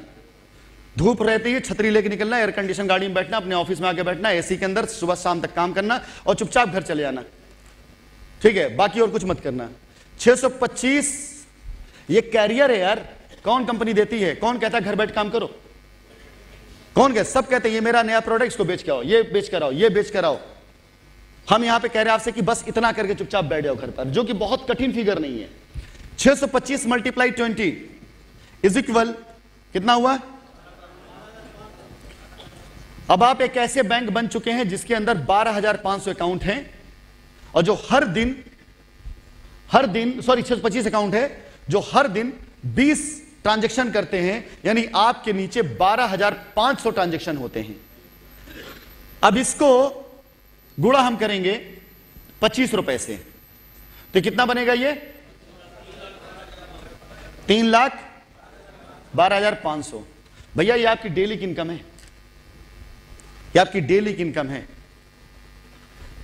धूप रहती है छतरी लेके निकलना, एयर कंडीशन गाड़ी में बैठना, अपने ऑफिस में आके बैठना, एसी के अंदर सुबह शाम तक काम करना और चुपचाप घर चले आना। ठीक है, बाकी और कुछ मत करना। 625 ये कैरियर है यार। कौन कंपनी देती है? कौन कहता है घर बैठ काम करो? कौन कहता? सब कहते हैं ये मेरा नया प्रोडक्ट, इसको बेच के आओ, ये बेच कर आओ, ये बेच कर आओ। हम यहां पे कह रहे हैं आपसे कि बस इतना करके चुपचाप बैठ जाओ घर पर, जो कि बहुत कठिन फिगर नहीं है। 625 × 20 = कितना हुआ? अब आप एक ऐसे बैंक बन चुके हैं जिसके अंदर 12,500 अकाउंट हैं और जो हर दिन 625 अकाउंट है जो हर दिन 20 ट्रांजैक्शन करते हैं, यानी आपके नीचे 12,500 ट्रांजैक्शन होते हैं। अब इसको गुणा हम करेंगे 25 रुपए से, तो कितना बनेगा? ये 3,12,500। भैया ये आपकी डेली की इनकम है, ये आपकी डेली की इनकम है।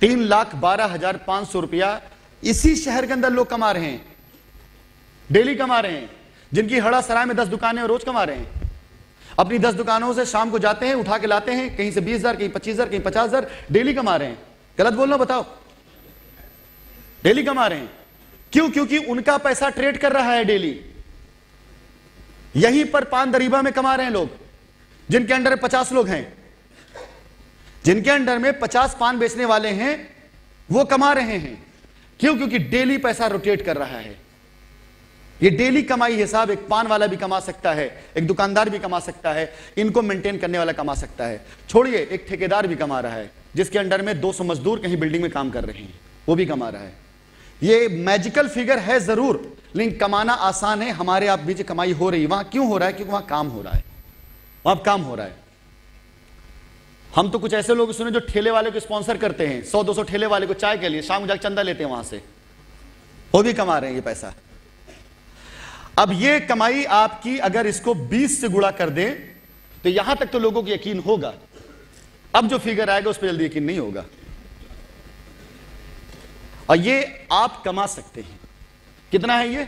3,12,500 रुपया इसी शहर के अंदर लोग कमा रहे हैं, डेली कमा रहे हैं। जिनकी हड़ा सराय में 10 दुकानें रोज कमा रहे हैं। अपनी 10 दुकानों से शाम को जाते हैं, उठा के लाते हैं, कहीं से 20,000, कहीं 25,000, कहीं 50,000, डेली कमा रहे हैं। गलत बोलना बताओ? डेली कमा रहे हैं। क्यों? क्योंकि उनका पैसा ट्रेड कर रहा है डेली। यहीं पर पान दरीबा में कमा रहे हैं लोग, जिनके अंडर 50 लोग हैं, जिनके अंडर में 50 पान बेचने वाले हैं, वो कमा रहे हैं। क्यों? क्योंकि डेली पैसा रोटेट कर रहा है। ये डेली कमाई है साहब। एक पान वाला भी कमा सकता है, एक दुकानदार भी कमा सकता है, इनको मेंटेन करने वाला कमा सकता है। छोड़िए, एक ठेकेदार भी कमा रहा है, जिसके अंडर में 200 मजदूर कहीं बिल्डिंग में काम कर रहे हैं, वो भी कमा रहा है। ये मैजिकल फिगर है जरूर, लेकिन कमाना आसान है। हमारे आप बीच कमाई हो रही है। वहां क्यों हो रहा है? क्योंकि वहां काम हो रहा है, वहां काम हो रहा है। हम तो कुछ ऐसे लोग सुने जो ठेले वाले को स्पॉन्सर करते हैं, 100-200 ठेले वाले को चाय के लिए, शाम को जाकर चंदा लेते हैं वहां से, वो भी कमा रहे हैं ये पैसा। अब ये कमाई आपकी अगर इसको 20 से गुणा कर दें तो यहां तक तो लोगों को यकीन होगा, अब जो फिगर आएगा उस पर जल्दी यकीन नहीं होगा। और ये आप कमा सकते हैं, कितना है ये?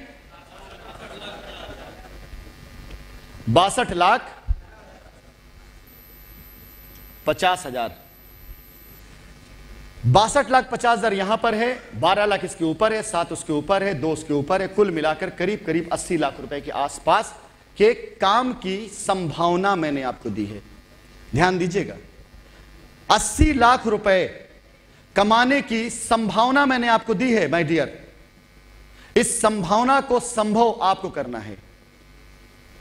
62,50,000। 62,50,000 यहां पर है, 12 लाख इसके ऊपर है, 7 उसके ऊपर है, 2 उसके ऊपर है, कुल मिलाकर करीब करीब 80 लाख रुपए के आसपास के काम की संभावना मैंने आपको दी है। ध्यान दीजिएगा, 80 लाख रुपए कमाने की संभावना मैंने आपको दी है माय डियर। इस संभावना को संभव आपको करना है।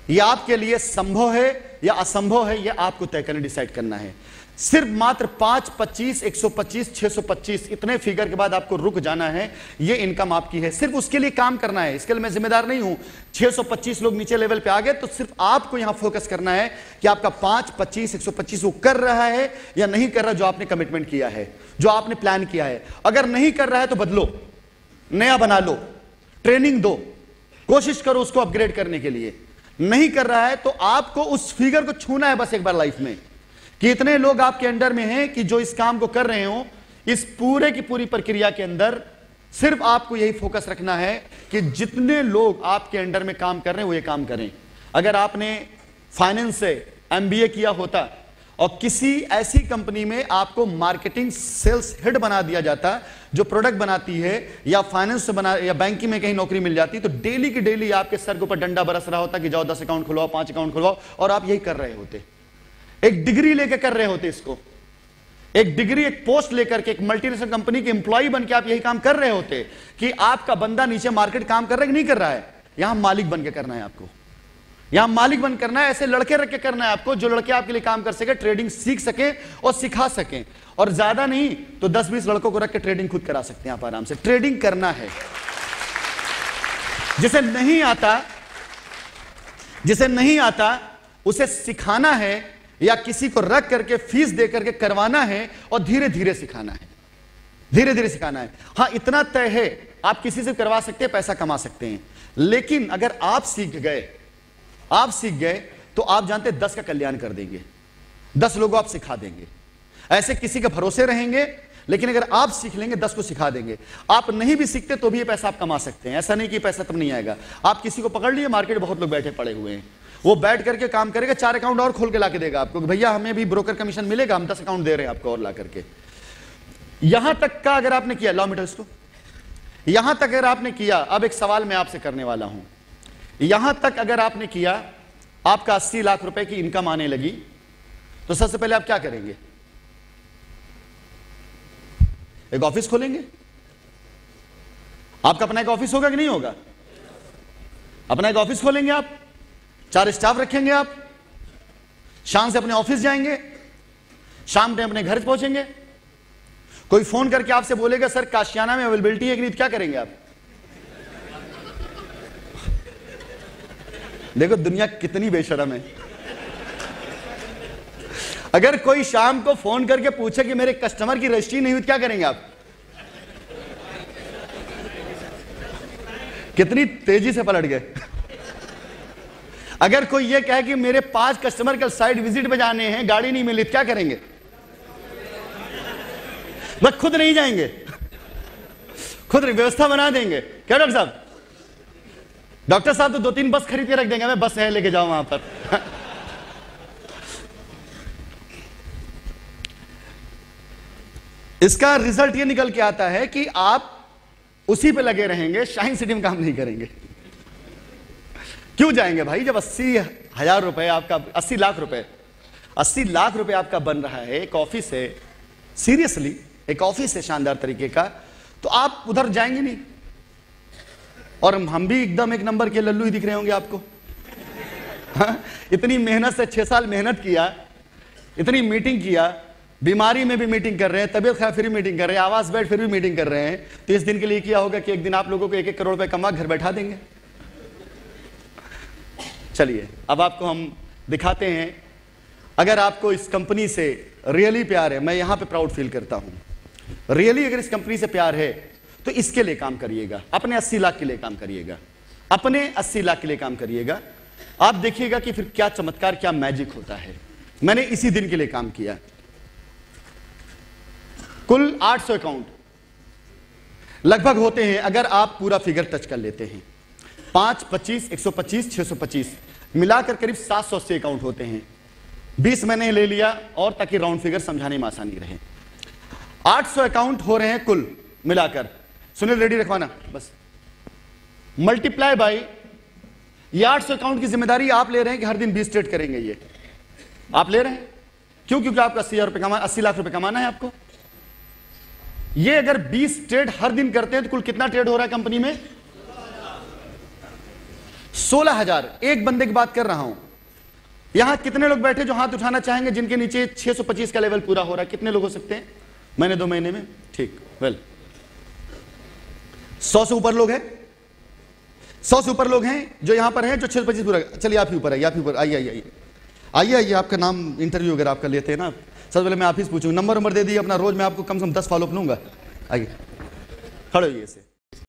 यह आपके लिए संभव है या असंभव है, यह आपको तय करने, डिसाइड करना है। सिर्फ मात्र 5, 25, 125, 625 इतने फिगर के बाद आपको रुक जाना है। यह इनकम आपकी है, सिर्फ उसके लिए काम करना है। इसके लिए मैं जिम्मेदार नहीं हूं। 625 लोग नीचे लेवल पे आ गए तो सिर्फ आपको यहां फोकस करना है कि आपका 5, 25, 125 वो कर रहा है या नहीं कर रहा, जो आपने कमिटमेंट किया है, जो आपने प्लान किया है। अगर नहीं कर रहा है तो बदलो, नया बना लो, ट्रेनिंग दो, कोशिश करो उसको अपग्रेड करने के लिए। नहीं कर रहा है तो आपको उस फिगर को छूना है बस एक बार लाइफ में, कि इतने लोग आपके अंडर में हैं कि जो इस काम को कर रहे हो। इस पूरे की पूरी प्रक्रिया के अंदर सिर्फ आपको यही फोकस रखना है कि जितने लोग आपके अंडर में काम कर रहे हैं वो ये काम करें। अगर आपने फाइनेंस से एमबीए किया होता और किसी ऐसी कंपनी में आपको मार्केटिंग सेल्स हेड बना दिया जाता जो प्रोडक्ट बनाती है, या फाइनेंस से बना, या बैंकिंग में कहीं नौकरी मिल जाती, तो डेली की डेली आपके सर के ऊपर डंडा बरस रहा होता कि जाओ 10 अकाउंट खुलवाओ, 5 अकाउंट खुलवाओ, और आप यही कर रहे होते। एक डिग्री लेकर कर रहे होते इसको, एक डिग्री, एक पोस्ट लेकर के, एक मल्टीनेशनल कंपनी के एम्प्लॉय बन के आप यही काम कर रहे होते कि आपका बंदा नीचे मार्केट काम कर रहा है कि नहीं कर रहा है। यहां मालिक बन के करना है आपको, यहां मालिक बन करना है। ऐसे लड़के रख के करना है आपको जो लड़के आपके लिए काम कर सके, ट्रेडिंग सीख सके और सिखा सके। और ज्यादा नहीं तो 10-20 लड़कों को रख के ट्रेडिंग खुद करा सकते हैं आप आराम से। ट्रेडिंग करना है। जिसे नहीं आता उसे सिखाना है, या किसी को रख करके फीस दे करके करवाना है और धीरे धीरे सिखाना है, धीरे धीरे सिखाना है। हां, इतना तय है आप किसी से करवा सकते हैं, पैसा कमा सकते हैं। लेकिन अगर आप सीख गए तो आप जानते 10 का कल्याण कर देंगे, 10 लोगों आप सिखा देंगे। ऐसे किसी के भरोसे रहेंगे, लेकिन अगर आप सीख लेंगे 10 को सिखा देंगे। आप नहीं भी सीखते तो भी ये पैसा आप कमा सकते हैं। ऐसा नहीं कि पैसा तब नहीं आएगा। आप किसी को पकड़ लिए, मार्केट में बहुत लोग बैठे पड़े हुए हैं, वो बैठ करके काम करेगा, 4 अकाउंट और खोल के लाके देगा आपको, भैया हमें भी ब्रोकर कमीशन मिलेगा, हम 10 अकाउंट दे रहे हैं आपको और ला करके। यहां तक का अगर आपने किया, लाओ मीटर इसको, यहां तक अगर आपने किया, अब एक सवाल मैं आपसे करने वाला हूं, यहां तक अगर आपने किया, आपका 80 लाख रुपए की इनकम आने लगी, तो सबसे पहले आप क्या करेंगे? एक ऑफिस खोलेंगे। आपका अपना एक ऑफिस होगा कि नहीं होगा? अपना एक ऑफिस खोलेंगे आप, 4 स्टाफ रखेंगे आप, शाम से अपने ऑफिस जाएंगे, शाम में अपने घर पहुंचेंगे। कोई फोन करके आपसे बोलेगा सर काशियाना में अवेलेबिलिटी है कि नहीं, क्या करेंगे आप? देखो दुनिया कितनी बेशरम है। अगर कोई शाम को फोन करके पूछे कि मेरे कस्टमर की रजिस्ट्री नहीं हुई, क्या करेंगे आप? कितनी तेजी से पलट गए। अगर कोई ये कहे कि मेरे 5 कस्टमर कल साइट विजिट पे जाने हैं, गाड़ी नहीं मिली, क्या करेंगे? बस खुद नहीं जाएंगे, खुद व्यवस्था बना देंगे। क्या डॉक्टर साहब? डॉक्टर साहब तो 2-3 बस खरीद के रख देंगे, मैं बस है लेके जाऊं वहां पर। इसका रिजल्ट ये निकल के आता है कि आप उसी पे लगे रहेंगे, शाइन सिटी में काम नहीं करेंगे। क्यों जाएंगे भाई? जब 80,000 रुपए आपका, 80 लाख रुपए, 80 लाख रुपए आपका बन रहा है, एक ऑफिस है, सीरियसली एक ऑफिस है शानदार तरीके का, तो आप उधर जाएंगे नहीं। और हम भी एकदम एक नंबर के लल्लू ही दिख रहे होंगे आपको। हाँ? इतनी मेहनत से 6 साल मेहनत किया, इतनी मीटिंग किया, बीमारी में भी मीटिंग कर रहे हैं, तबियत खराब फिर भी मीटिंग कर रहे हैं, आवास बेड फिर भी मीटिंग कर रहे हैं। तो इस दिन के लिए किया होगा कि एक दिन आप लोगों को 1-1 करोड़ रुपए कमा घर बैठा देंगे। चलिए अब आपको हम दिखाते हैं, अगर आपको इस कंपनी से रियली प्यार है, मैं यहां पे प्राउड फील करता हूं। रियली अगर इस कंपनी से प्यार है तो इसके लिए काम करिएगा, अपने 80 लाख के लिए काम करिएगा, अपने 80 लाख के लिए काम करिएगा। आप देखिएगा कि फिर क्या चमत्कार, क्या मैजिक होता है। मैंने इसी दिन के लिए काम किया। कुल 800 अकाउंट लगभग होते हैं अगर आप पूरा फिगर टच कर लेते हैं। 5, 25, 125, 625 मिलाकर करीब 780 अकाउंट होते हैं। 20 मैंने ले लिया और ताकि राउंड फिगर समझाने में आसानी रहे। 800 अकाउंट हो रहे हैं कुल मिलाकर। सुनील रेडी रखवाना बस, मल्टीप्लाई बाय ये 800 अकाउंट की जिम्मेदारी आप ले रहे हैं कि हर दिन 20 ट्रेड करेंगे, ये आप ले रहे हैं। क्यों? क्योंकि आपको 80 लाख रुपए कमाना है आपको। ये अगर 20 ट्रेड हर दिन करते हैं तो कुल कितना ट्रेड हो रहा है कंपनी में? 16,000। एक बंदे की बात कर रहा हूं। यहां कितने लोग बैठे जो हाथ उठाना चाहेंगे जिनके नीचे 625 का लेवल पूरा हो रहा है? कितने लोग हो सकते हैं? महीने 2 महीने में? ठीक, वेल 100 से ऊपर लोग हैं। 100 से ऊपर लोग हैं जो यहां पर हैं जो 625 पूरा। चलिए आप ही ऊपर आइए, आप ही ऊपर आइए, आइए आइए आइए। आपका नाम इंटरव्यू अगर आपका लेते हैं ना, सबसे पहले मैं आप ही से पूछूंगा। नंबर दे दिए अपना, रोज मैं आपको कम से कम 10 फॉलोअप लूंगा। आइए खड़े होइए से।